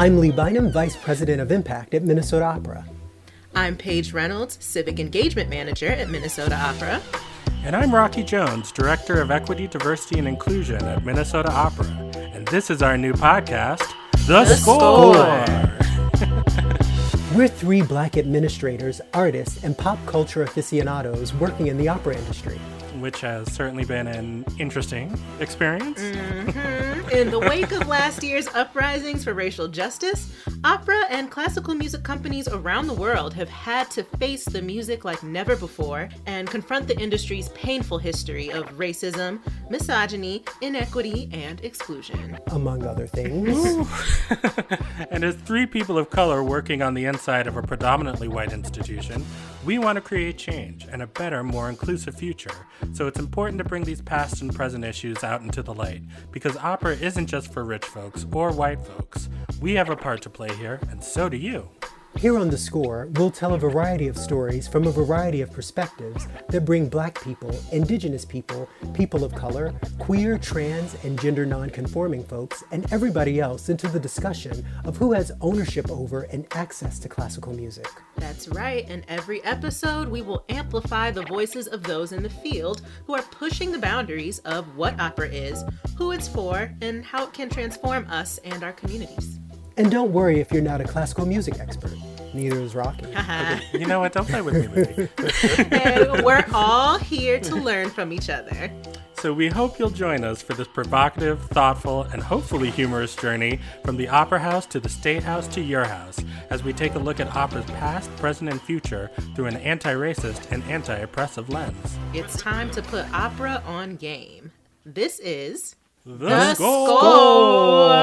I'm Lee Bynum, Vice President of Impact at Minnesota Opera. I'm Paige Reynolds, Civic Engagement Manager at Minnesota Opera. And I'm Rocky Jones, Director of Equity, Diversity, and Inclusion at Minnesota Opera. And this is our new podcast, The Score! We're three Black administrators, artists, and pop culture aficionados working in the opera industry. Which has certainly been an interesting experience. In the wake of last year's uprisings for racial justice, opera and classical music companies around the world have had to face the music like never before and confront the industry's painful history of racism, misogyny, inequity, and exclusion. Among other things. And as three people of color working on the inside of a predominantly white institution, we want to create change and a better, more inclusive future. So it's important to bring these past and present issues out into the light, because opera isn't just for rich folks or white folks. We have a part to play here, and so do you. Here on The Score, we'll tell a variety of stories from a variety of perspectives that bring Black people, Indigenous people, people of color, queer, trans, and gender non-conforming folks, and everybody else into the discussion of who has ownership over and access to classical music. That's right. In every episode, we will amplify the voices of those in the field who are pushing the boundaries of what opera is, who it's for, and how it can transform us and our communities. And don't worry if you're not a classical music expert. Neither is Rocky. You know what? Don't play with me, Lee. And we're all here to learn from each other. So we hope you'll join us for this provocative, thoughtful, and hopefully humorous journey from the Opera House to the State House to your house, as we take a look at opera's past, present, and future through an anti-racist and anti-oppressive lens. It's time to put opera on game. This is The Score!